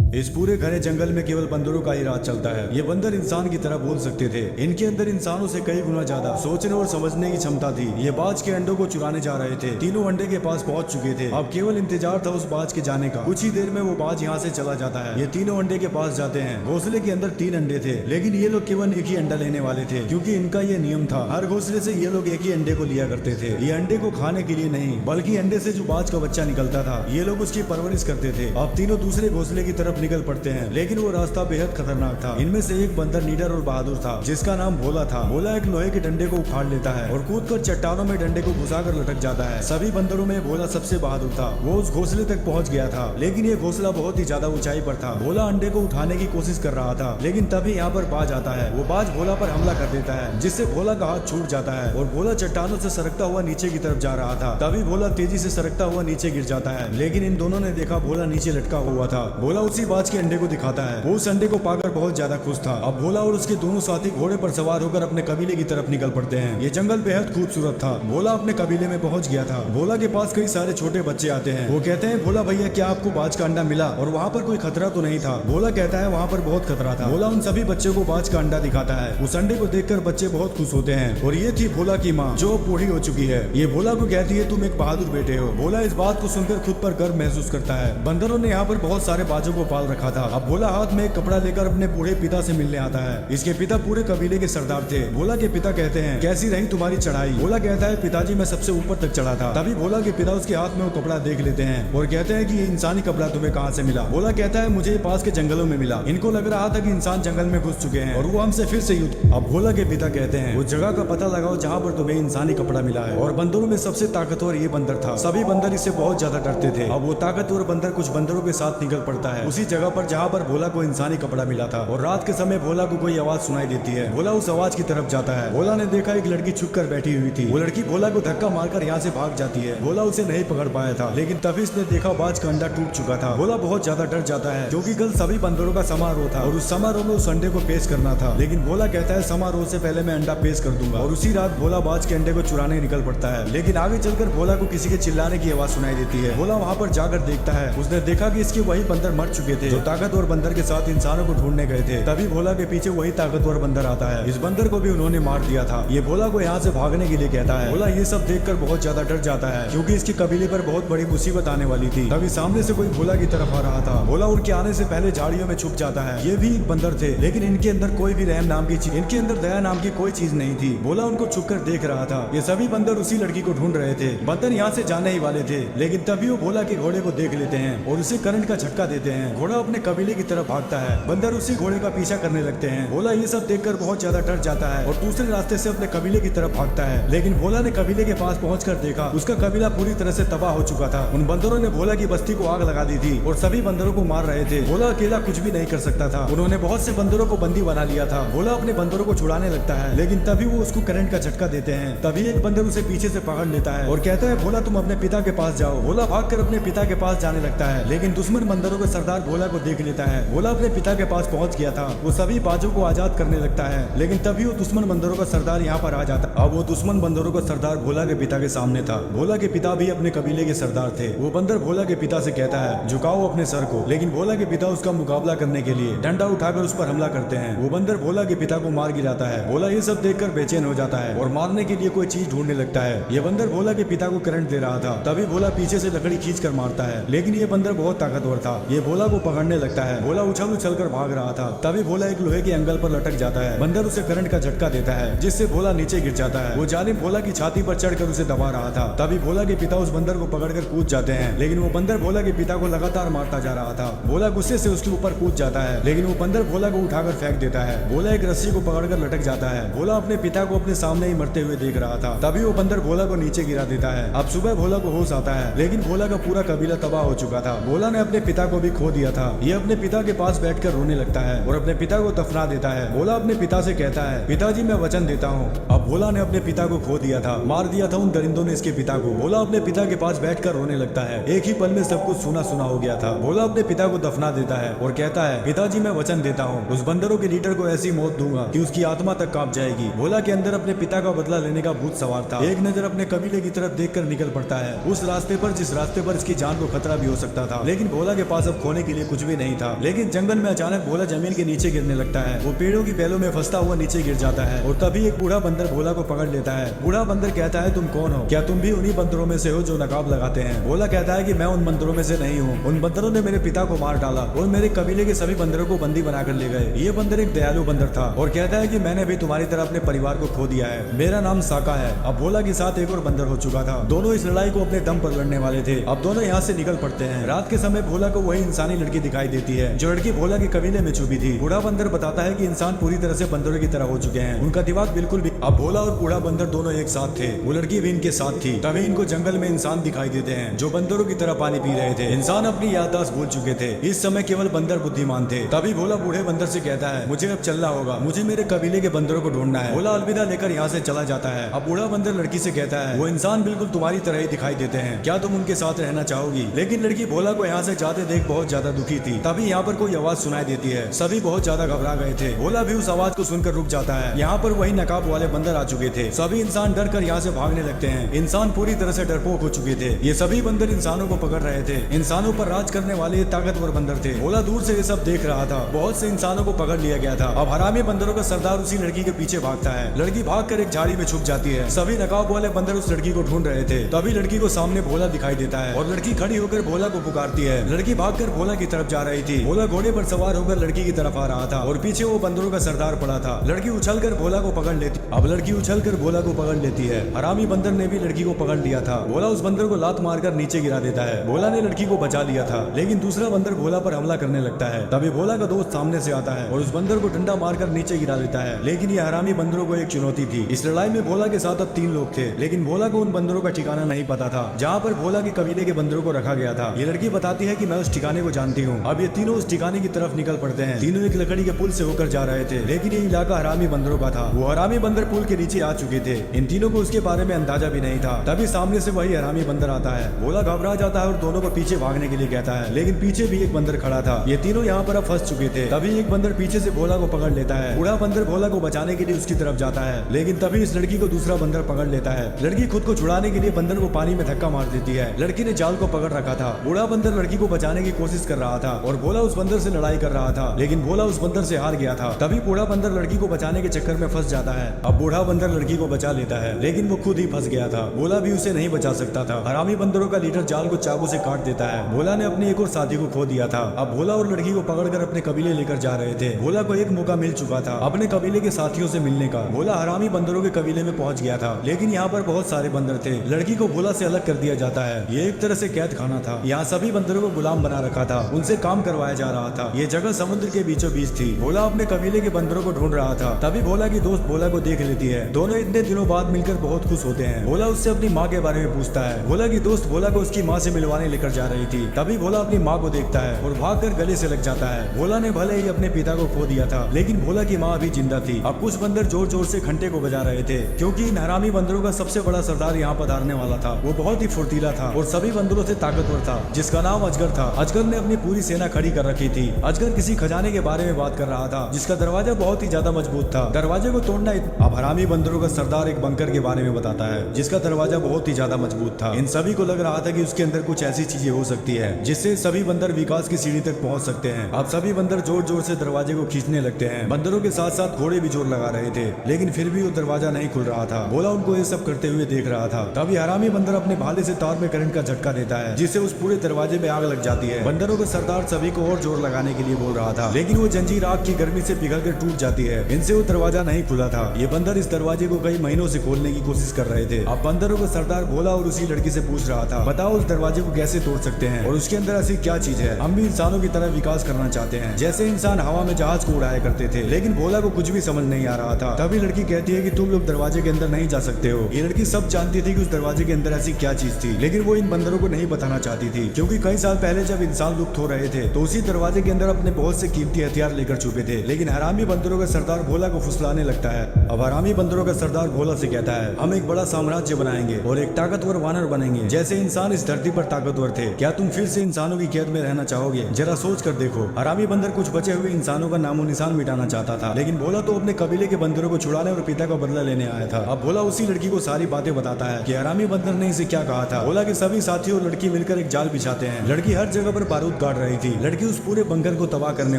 इस पूरे घने जंगल में केवल बंदरों का ही राज चलता है। ये बंदर इंसान की तरह बोल सकते थे। इनके अंदर इंसानों से कई गुना ज्यादा सोचने और समझने की क्षमता थी। ये बाज के अंडों को चुराने जा रहे थे। तीनों अंडे के पास पहुंच चुके थे। अब केवल इंतजार था उस बाज के जाने का। कुछ ही देर में वो बाज यहाँ से चला जाता है। ये तीनों अंडे के पास जाते हैं। घोंसले के अंदर 3 अंडे थे, लेकिन ये लोग केवल एक ही अंडा लेने वाले थे, क्योंकि इनका ये नियम था। हर घोंसले से ये लोग एक ही अंडे को लिया करते थे। ये अंडे को खाने के लिए नहीं, बल्कि अंडे से जो बाज का बच्चा निकलता था, ये लोग उसकी परवरिश करते थे। अब तीनों दूसरे घोंसले की तरफ निकल पड़ते हैं, लेकिन वो रास्ता बेहद खतरनाक था। इनमें से एक बंदर निडर और बहादुर था, जिसका नाम भोला था। भोला एक लोहे के डंडे को उखाड़ लेता है और कूदकर चट्टानों में डंडे को घुसाकर लटक जाता है। सभी बंदरों में भोला सबसे बहादुर था। वो उस घोंसले तक पहुंच गया था, लेकिन ये घोंसला बहुत ही ज्यादा ऊंचाई पर था। भोला अंडे को उठाने की कोशिश कर रहा था, लेकिन तभी यहाँ पर बाज आता है। वो बाज भोला पर हमला कर देता है, जिससे भोला का हाथ छूट जाता है और भोला चट्टानों से सरकता हुआ नीचे की तरफ जा रहा था। तभी भोला तेजी से सरकता हुआ नीचे गिर जाता है, लेकिन इन दोनों ने देखा भोला नीचे लटका हुआ था। भोला उसी बाज के अंडे को दिखाता है। वो उस अंडे को पाकर बहुत ज्यादा खुश था। अब भोला और उसके दोनों साथी घोड़े पर सवार होकर अपने कबीले की तरफ निकल पड़ते हैं। ये जंगल बेहद खूबसूरत था। भोला अपने कबीले में पहुंच गया था। भोला के पास कई सारे छोटे बच्चे आते हैं। वो कहते हैं, भोला भैया, क्या आपको बाज का अंडा मिला? और वहाँ पर कोई खतरा तो नहीं था? भोला कहता है, वहाँ पर बहुत खतरा था। भोला उन सभी बच्चों को बाज का अंडा दिखाता है। उस अंडे को देखकर बच्चे बहुत खुश होते हैं। और ये थी भोला की माँ, जो बूढ़ी हो चुकी है। ये भोला को कहती है, तुम एक बहादुर बेटे हो। भोला इस बात को सुनकर खुद पर गर्व महसूस करता है। बंदरों ने यहाँ पर बहुत सारे बाजों को पाल रखा था। अब भोला हाथ में एक कपड़ा लेकर अपने बूढ़े पिता से मिलने आता है। इसके पिता पूरे कबीले के सरदार थे। भोला के पिता कहते हैं, कैसी रही तुम्हारी चढ़ाई? भोला कहता है, पिताजी मैं सबसे ऊपर तक चढ़ा था। तभी भोला के पिता उसके हाथ में वो कपड़ा देख लेते हैं और कहते हैं कि ये इंसानी कपड़ा तुम्हें कहाँ से मिला? भोला कहता है, मुझे पास के जंगलों में मिला। इनको लग रहा था कि इंसान जंगल में घुस चुके हैं और वो हमसे फिर से युद्ध। अब भोला के पिता कहते हैं, उस जगह का पता लगाओ जहाँ पर तुम्हें इंसानी कपड़ा मिला है। और बंदरों में सबसे ताकतवर ये बंदर था। सभी बंदर इससे बहुत ज्यादा डरते थे। अब वो ताकतवर बंदर कुछ बंदरों के साथ निकल पड़ता है उसी जगह पर जहाँ पर भोला को इंसानी कपड़ा मिला था। और रात के समय भोला को कोई आवाज सुनाई देती है। भोला उस आवाज की तरफ जाता है। भोला ने देखा एक लड़की छुप कर बैठी हुई थी। वो लड़की भोला को धक्का मारकर यहाँ से भाग जाती है। भोला उसे नहीं पकड़ पाया था, लेकिन तभी इसने देखा बाज का अंडा टूट चुका था। भोला बहुत ज्यादा डर जाता है, क्योंकि कल सभी बंदरों का समारोह था और उस समारोह में उस अंडे को पेश करना था। लेकिन भोला कहता है, समारोह से पहले मैं अंडा पेश कर दूंगा। और उसी रात भोला बाज के अंडे को चुराने निकल पड़ता है। लेकिन आगे चलकर भोला को किसी के चिल्लाने की आवाज सुनाई देती है। भोला वहाँ पर जाकर देखता है। उसने देखा कि इसके वही बंदर मर चुके थे, जो ताकतवर बंदर के साथ इंसानों को ढूंढने गए थे। तभी भोला के पीछे वही ताकतवर बंदर आता है। इस बंदर को भी उन्होंने मार दिया था। ये भोला को यहाँ से भागने के लिए कहता है। भोला ये सब देखकर बहुत ज्यादा डर जाता है, क्योंकि इसके कबीले पर बहुत बड़ी मुसीबत आने वाली थी। तभी सामने से कोई भोला की तरफ आ रहा था। भोला उनके आने से पहले झाड़ियों में छुप जाता है। ये भी एक बंदर थे, लेकिन इनके अंदर कोई भी रहम नाम की चीज, इनके अंदर दया नाम की कोई चीज नहीं थी। भोला उनको छुपकर देख रहा था। ये सभी बंदर उसी लड़की को ढूंढ रहे थे। बंदर यहाँ से जाने ही वाले थे, लेकिन तभी वो भोला के घोड़े को देख लेते हैं और उसे करंट का झटका देते हैं। घोड़ा अपने कबीले की तरफ भागता है। बंदर उसी घोड़े का पीछा करने लगते हैं। भोला ये सब देखकर बहुत ज्यादा डर जाता है और दूसरे रास्ते से अपने कबीले की तरफ भागता है। लेकिन भोला ने कबीले के पास पहुंचकर देखा, उसका कबीला पूरी तरह से तबाह हो चुका था। उन बंदरों ने भोला की बस्ती को आग लगा दी थी और सभी बंदरों को मार रहे थे। भोला अकेला कुछ भी नहीं कर सकता था। उन्होंने बहुत से बंदरों को बंदी बना लिया था। भोला अपने बंदरों को छुड़ाने लगता है, लेकिन तभी वो उसको करंट का झटका देते हैं। तभी एक बंदर उसे पीछे से पकड़ लेता है और कहता है, भोला तुम अपने पिता के पास जाओ। भोला भागकर अपने पिता के पास जाने लगता है, लेकिन दुश्मन बंदरों का सरदार भोला को देख लेता है। भोला अपने पिता के पास पहुंच गया था। वो सभी बाजों को आजाद करने लगता है, लेकिन तभी वो दुश्मन बंदरों का सरदार यहाँ पर आ जाता। अब वो दुश्मन बंदरों का सरदार भोला के पिता के सामने था। भोला के पिता भी अपने कबीले के सरदार थे। वो बंदर भोला के पिता से कहता है, झुकाओ अपने सर को। लेकिन भोला के पिता उसका मुकाबला करने के लिए डंडा उठाकर उस पर हमला करते हैं। वो बंदर भोला के पिता को मार गिराता है। भोला ये सब देखकर बेचैन हो जाता है और मारने के लिए कोई चीज ढूंढने लगता है। ये बंदर भोला के पिता को करंट दे रहा था। तभी भोला पीछे से लकड़ी खींच कर मारता है, लेकिन ये बंदर बहुत ताकतवर था। ये भोला को पकड़ने लगता है। भोला उछल उछल कर भाग रहा था। तभी भोला एक लोहे के एंगल पर लटक जाता है। बंदर उसे करंट का झटका देता है, जिससे भोला नीचे गिर जाता है। वो जालिम भोला की छाती पर चढ़कर उसे दबा रहा था। तभी भोला के पिता उस बंदर को पकड़कर कूद जाते हैं, लेकिन वो बंदर भोला के पिता को लगातार मारता जा रहा था। भोला गुस्से से उसके ऊपर कूद जाता है, लेकिन वो बंदर भोला को उठाकर फेंक देता है। भोला एक रस्सी को पकड़कर लटक जाता है। भोला अपने पिता को अपने सामने ही मरते हुए देख रहा था। तभी वो बंदर भोला को नीचे गिरा देता है। अब सुबह भोला को होश आता है, लेकिन भोला का पूरा कबीला तबाह हो चुका था। भोला ने अपने पिता को भी खो दिया था। ये अपने पिता के पास बैठकर रोने लगता है और अपने पिता को दफना देता है। भोला अपने पिता से कहता है, पिताजी मैं वचन देता हूँ। अब भोला ने अपने पिता को खो दिया था, मार दिया था उन दरिंदों ने इसके पिता को। भोला अपने पिता के पास बैठकर रोने लगता है। एक ही पल में सब कुछ सुना सुना हो गया था। भोला अपने पिता को दफना देता है और कहता है, पिताजी मैं वचन देता हूँ, उस बंदरों के लीडर को ऐसी मौत दूंगा कि उसकी आत्मा तक कांप जाएगी। भोला के अंदर अपने पिता का बदला लेने का भूत सवार था। एक नजर अपने कबीले की तरफ देखकर निकल पड़ता है, उस रास्ते पर जिस रास्ते पर इसकी जान को खतरा भी हो सकता था। लेकिन भोला के पास अब खोने के लिए लिए कुछ भी नहीं था। लेकिन जंगल में अचानक भोला जमीन के नीचे गिरने लगता है। वो पेड़ों की बेलों में फंसता हुआ नीचे गिर जाता है और तभी एक बूढ़ा बंदर भोला को पकड़ लेता है। बूढ़ा बंदर कहता है, तुम कौन हो? क्या तुम भी उन्हीं बंदरों में से हो जो नकाब लगाते हैं? भोला कहता है कि मैं उन बंदरों में से नहीं हूँ। उन बंदरों ने मेरे पिता को मार डाला और मेरे कबीले के सभी बंदरों को बंदी बनाकर ले गए। ये बंदर एक दयालु बंदर था और कहता है कि मैंने भी तुम्हारी तरह अपने परिवार को खो दिया है। मेरा नाम साका है। अब भोला के साथ एक और बंदर हो चुका था। दोनों इस लड़ाई को अपने दम पर लड़ने वाले थे। अब दोनों यहाँ से निकल पड़ते हैं। रात के समय भोला को वही इंसानी लड़की दिखाई देती है जो लड़की भोला के कबीले में छुपी थी। बूढ़ा बंदर बताता है कि इंसान पूरी तरह से बंदरों की तरह हो चुके हैं। उनका दिमाग बिल्कुल भी। अब भोला और बूढ़ा बंदर दोनों एक साथ थे। वो लड़की भी इनके साथ थी। तभी इनको जंगल में इंसान दिखाई देते हैं जो बंदरों की तरह पानी पी रहे थे। इंसान अपनी याददाश्त भूल चुके थे। इस समय केवल बंदर बुद्धिमान थे। तभी भोला बूढ़े बंदर से कहता है, मुझे अब चलना होगा। मुझे मेरे कबीले के बंदरों को ढूंढना है। भोला अलविदा लेकर यहाँ से चला जाता है। अब बूढ़ा बंदर लड़की से कहता है, वो इंसान बिल्कुल तुम्हारी तरह ही दिखाई देते हैं। क्या तुम उनके साथ रहना चाहोगी? लेकिन लड़की भोला को यहाँ से जाते देख बहुत ज्यादा दुखी थी। तभी यहाँ पर कोई आवाज सुनाई देती है। सभी बहुत ज्यादा घबरा गए थे। भोला भी उस आवाज को सुनकर रुक जाता है। यहाँ पर वही नकाब वाले बंदर आ चुके थे। सभी इंसान डर कर यहाँ से भागने लगते हैं। इंसान पूरी तरह से डरपोक हो चुके थे। ये सभी बंदर इंसानों को पकड़ रहे थे। इंसानों पर राज करने वाले ताकतवर बंदर थे। भोला दूर से ये सब देख रहा था। बहुत से इंसानों को पकड़ लिया गया था। अब हरामी बंदरों का सरदार उसी लड़की के पीछे भागता है। लड़की भागकर एक झाड़ी में छुप जाती है। सभी नकाब वाले बंदर उस लड़की को ढूंढ रहे थे। तभी लड़की को सामने भोला दिखाई देता है और लड़की खड़ी होकर भोला को पुकारती है। लड़की भागकर भोला की तरफ जा रही थी। भोला घोड़े पर सवार होकर लड़की की तरफ आ रहा था और पीछे वो बंदरों का सरदार पड़ा था। लड़की उछलकर भोला को पकड़ लेती। अब लड़की उछलकर भोला को पकड़ लेती है। हरामी बंदर ने भी लड़की को पकड़ लिया था। भोला उस बंदर को लात मारकर नीचे गिरा देता है। भोला ने लड़की को बचा लिया था, लेकिन दूसरा बंदर भोला पर हमला करने लगता है। तभी भोला का दोस्त सामने से आता है और उस बंदर को डंडा मारकर नीचे गिरा देता है। लेकिन ये हरामी बंदरों को एक चुनौती थी। इस लड़ाई में भोला के साथ अब 3 लोग थे, लेकिन भोला को उन बंदरों का ठिकाना नहीं पता था जहाँ पर भोला के कबीले के बंदरों को रखा गया था। ये लड़की बताती है कि मैं उस ठिकाने को जानती हूँ। अब ये तीनों उस ठिकाने की तरफ निकल पड़ते हैं। तीनों एक लकड़ी के पुल से होकर जा रहे थे, लेकिन ये इलाका हरामी बंदरों का था। वो हरामी बंदर पुल के नीचे आ चुके थे। इन तीनों को उसके बारे में अंदाजा भी नहीं था। तभी सामने से वही हरामी बंदर आता है। भोला घबरा जाता है और दोनों को पीछे भागने के लिए कहता है, लेकिन पीछे भी एक बंदर खड़ा था। ये तीनों यहाँ पर अब फंस चुके थे। तभी एक बंदर पीछे से भोला को पकड़ लेता है। बूढ़ा बंदर भोला को बचाने के लिए उसकी तरफ जाता है, लेकिन तभी इस लड़की को दूसरा बंदर पकड़ लेता है। लड़की खुद को छुड़ाने के लिए बंदर को पानी में धक्का मार देती है। लड़की ने जाल को पकड़ रखा था। बूढ़ा बंदर लड़की को बचाने की कोशिश कर रहा था और भोला उस बंदर से लड़ाई कर रहा था, लेकिन भोला उस बंदर से हार गया था। तभी बूढ़ा बंदर लड़की को बचाने के चक्कर में फंस जाता है। अब बूढ़ा बंदर लड़की को बचा लेता है, लेकिन वो खुद ही फंस गया था। भोला भी उसे नहीं बचा सकता था। हरामी बंदरों का लीडर जाल को चाकू से काट देता है। भोला ने अपने एक और साथी को खो दिया था। अब भोला और लड़की को पकड़कर अपने कबीले लेकर जा रहे थे। भोला को एक मौका मिल चुका था अपने कबीले के साथियों से मिलने का। भोला हरामी बंदरों के कबीले में पहुंच गया था, लेकिन यहाँ पर बहुत सारे बंदर थे। लड़की को भोला से अलग कर दिया जाता है। ये एक तरह से कैद खाना था। यहाँ सभी बंदरों को गुलाम बना रखा था। उनसे काम करवाया जा रहा था। ये जगह समुद्र के बीचों बीच थी। भोला अपने कबीले के बंदरों को ढूंढ रहा था। तभी भोला की दोस्त भोला को देख लेती है। दोनों इतने दिनों बाद मिलकर बहुत खुश होते हैं। भोला उससे अपनी माँ के बारे में पूछता है। भोला की दोस्त भोला को उसकी माँ से मिलवाने लेकर जा रही थी। तभी भोला अपनी माँ को देखता है और भागकर गले से लग जाता है। भोला ने भले ही अपने पिता को खो दिया था, लेकिन भोला की माँ अभी जिंदा थी। अब कुछ बंदर जोर जोर से घंटे को बजा रहे थे, क्योंकि इन हरामी बंदरों का सबसे बड़ा सरदार यहाँ पधारने वाला था। वो बहुत ही फुर्तीला था और सभी बंदरों से ताकतवर था, जिसका नाम अजगर था। अजगर ने अपनी पूरी सेना खड़ी कर रखी थी। अजगर किसी खजाने के बारे में बात कर रहा था, जिसका दरवाजा बहुत ही ज्यादा मजबूत था। दरवाजे को तोड़ना। अब हरामी बंदरों का सरदार एक बंकर के बारे में बताता है, जिसका दरवाजा बहुत ही ज्यादा मजबूत था। इन सभी को लग रहा था कि उसके अंदर कुछ ऐसी चीजें हो सकती है जिससे सभी बंदर विकास की सीढ़ी तक पहुंच सकते हैं। अब सभी बंदर जोर जोर से दरवाजे को खींचने लगते हैं। बंदरों के साथ साथ घोड़े भी जोर लगा रहे थे, लेकिन फिर भी वो दरवाजा नहीं खुल रहा था। भोला उनको ये सब करते हुए देख रहा था। तभी हरामी बंदर अपने भाले से तार में करंट का झटका देता है, जिससे उस पूरे दरवाजे में आग लग जाती है। बंदरों का सरदार सभी को और जोर लगाने के लिए बोल रहा था, लेकिन वो जंजीर आग की गर्मी से पिघल कर टूट जाती है। इनसे वो दरवाजा नहीं खुला था। ये बंदर इस दरवाजे को कई महीनों से खोलने की कोशिश कर रहे थे। अब बंदरों का सरदार भोला और उसी लड़की से पूछ रहा था, बताओ उस दरवाजे को कैसे तोड़ सकते हैं और उसके अंदर ऐसी क्या चीज है। हम भी इंसानों की तरह विकास करना चाहते हैं, जैसे इंसान हवा में जहाज को उड़ाया करते थे। लेकिन भोला को कुछ भी समझ नहीं आ रहा था। तभी लड़की कहती है कि तुम लोग दरवाजे के अंदर नहीं जा सकते हो। ये लड़की सब जानती थी कि उस दरवाजे के अंदर ऐसी क्या चीज थी, लेकिन वो इन बंदरों को नहीं बताना चाहती थी, क्योंकि कई साल पहले जब इंसान लुप्त हो रहे थे तो उसी दरवाजे के अंदर अपने बहुत से कीमती हथियार लेकर छुपे थे। लेकिन हरामी बंदरों का सरदार भोला को फुसलाने लगता है। अब हरामी बंदरों का सरदार भोला से कहता है, हम एक बड़ा साम्राज्य बनाएंगे और एक ताकतवर वानर बनेंगे, जैसे इंसान इस धरती पर ताकतवर थे। क्या तुम फिर से इंसानों की कैद में रहना चाहोगे? जरा सोच कर देखो। हरामी बंदर कुछ बचे हुए इंसानों का नामो निशान मिटाना चाहता था, लेकिन भोला तो अपने कबीले के बंदरों को छुड़ाने और पिता का बदला लेने आया था। अब भोला उसी लड़की को सारी बातें बताता है कि हरामी बंदर ने इसे क्या कहा था। भोला के सभी साथी और लड़की मिलकर एक जाल बिछाते हैं। लड़की हर जगह पर बारूद काट रही थी। लड़की उस पूरे बंकर को तबाह करने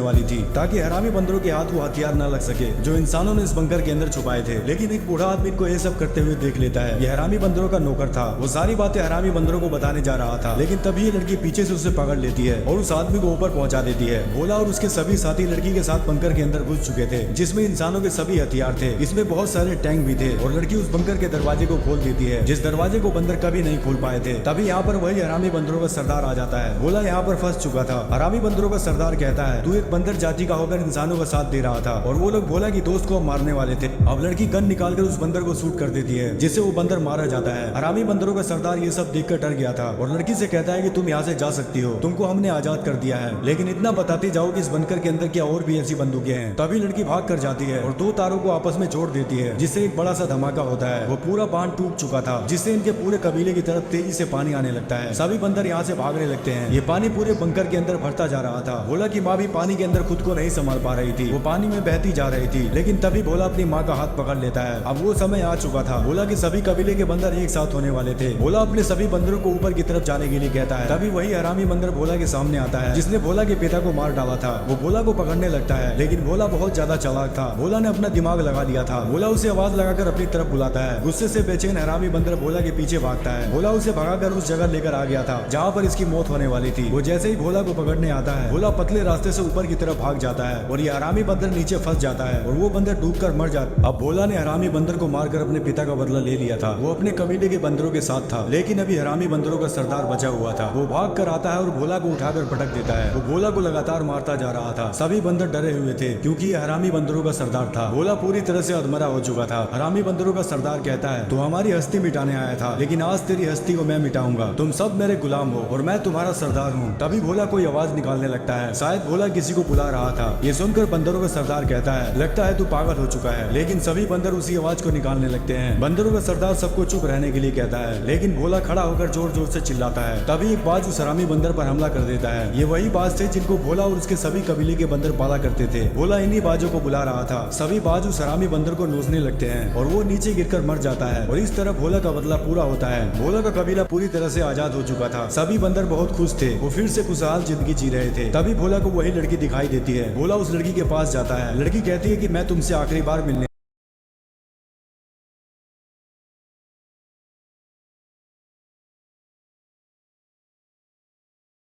वाली थी ताकि हरामी बंदरों के हाथ वो हथियार न लग सके जो इंसानों ने इस बंकर के अंदर छुपाए थे। लेकिन एक बूढ़ा आदमी को ये सब करते हुए देख लेता है। ये हरामी बंदरों का नौकर था। वो सारी बातें हरामी बंदरों को बताने जा रहा था, लेकिन तभी ये लड़की पीछे से उसे पकड़ लेती है और उस आदमी को ऊपर पहुंचा देती है। भोला और उसके सभी साथी लड़की के साथ बंकर के अंदर घुस चुके थे, जिसमें इंसानों के सभी हथियार थे। इसमें बहुत सारे टैंक भी थे और लड़की उस बंकर के दरवाजे को खोल देती है, जिस दरवाजे को बंदर कभी नहीं खोल पाए थे। तभी यहाँ पर वही हरामी बंदरों का सरदार आ जाता है। भोला यहाँ पर फंस चुका था। हरामी बंदरों का सरदार कहता है, तू एक बंदर जाति का होकर इंसानों का साथ दे रहा था और वो लोग भोला की दोस्त को मारने वाले थे। अब लड़की गन निकालकर उस बंदर को शूट कर देती है, जिससे वो बंदर मारा जाता है। हरामी बंदरों का सरदार ये सब देखकर डर गया था और लड़की से कहता है कि तुम यहाँ से जा सकती हो, तुमको हमने आजाद कर दिया है, लेकिन इतना बताते जाओ कि इस बंकर के अंदर क्या और भी ऐसी बंदूकें हैं। तभी लड़की भाग कर जाती है और दो तारों को आपस में जोड़ देती है, जिससे एक बड़ा सा धमाका होता है। वो पूरा बांध टूट चुका था, जिससे इनके पूरे कबीले की तरफ तेजी से पानी आने लगता है। सभी बंदर यहाँ से भागने लगते हैं। ये पानी पूरे बंकर के अंदर भरता जा रहा था। भोला की माँ भी पानी के अंदर खुद को नहीं संभाल पा रही थी, वो पानी में बहती जा रही थी। लेकिन तभी भोला अपनी माँ का हाथ पकड़ लेता है। अब वो समय आ चुका था। भोला के सभी कबीले के बंदर एक साथ होने वाले थे। भोला अपने सभी बंदरों को ऊपर की तरफ जाने के लिए कहता है। तभी वही हरामी बंदर भोला के सामने आता है, जिसने भोला के पिता को मार डाला था। वो भोला को पकड़ने लगता है, लेकिन भोला बहुत ज्यादा चालाक था। भोला ने अपना दिमाग लगा दिया था। भोला उसे आवाज लगाकर अपनी तरफ बुलाता है। गुस्से से बेचैन हरामी बंदर भोला के पीछे भागता है। भोला उसे भगाकर उस जगह लेकर आ गया था जहाँ पर इसकी मौत होने वाली थी। वो जैसे ही भोला को पकड़ने आता है, भोला पतले रास्ते से ऊपर की तरफ भाग जाता है और ये हरामी बंदर नीचे फंस जाता है और वो बंदर डूबकर मर जाता है। अब भोला ने हरामी बंदर को मारकर अपने पिता का बदला ले लिया था। वो अपने कबीले के बंदरों के साथ था, लेकिन अभी हरामी बंदरों का सरदार बचा हुआ था। वो भाग कर आता है और भोला को उठाकर पटक देता है। वो भोला को लगातार मारता जा रहा था। सभी बंदर डरे हुए थे क्योंकि ये हरामी बंदरों का सरदार था। भोला पूरी तरह से अधमरा हो चुका था। हरामी बंदरों का सरदार कहता है, तू हमारी हस्ती मिटाने आया था, लेकिन आज तेरी हस्ती को मैं मिटाऊंगा। तुम सब मेरे गुलाम हो और मैं तुम्हारा सरदार हूँ। तभी भोला कोई आवाज निकालने लगता है। शायद भोला किसी को बुला रहा था। ये सुनकर बंदरों का सरदार कहता है, लगता है तू पागल हो चुका है। लेकिन सभी बंदर उसी आवाज को निकालने लगते हैं। बंदरों का सरदार सबको चुप रहने के लिए कहता है, लेकिन भोला खड़ा होकर जोर जोर से चिल्लाता है। तभी एक बाज उस हरामी बंदर पर हमला कर देता है। ये वही बाज थे जिनको भोला और उसके सभी कबीले के बंदर पाला करते थे। भोला इन्हीं बाजों को बुला रहा था। सभी बाज उस हरामी बंदर को नोचने लगते हैं और वो नीचे गिरकर मर जाता है और इस तरह भोला का बदला पूरा होता है। भोला का कबीला पूरी तरह से आजाद हो चुका था। सभी बंदर बहुत खुश थे। वो फिर से खुशहाल जिंदगी जी रहे थे। तभी भोला को वही लड़की दिखाई देती है। भोला उस लड़की के पास जाता है। लड़की कहती है कि मैं तुमसे आखिरी बार मिलने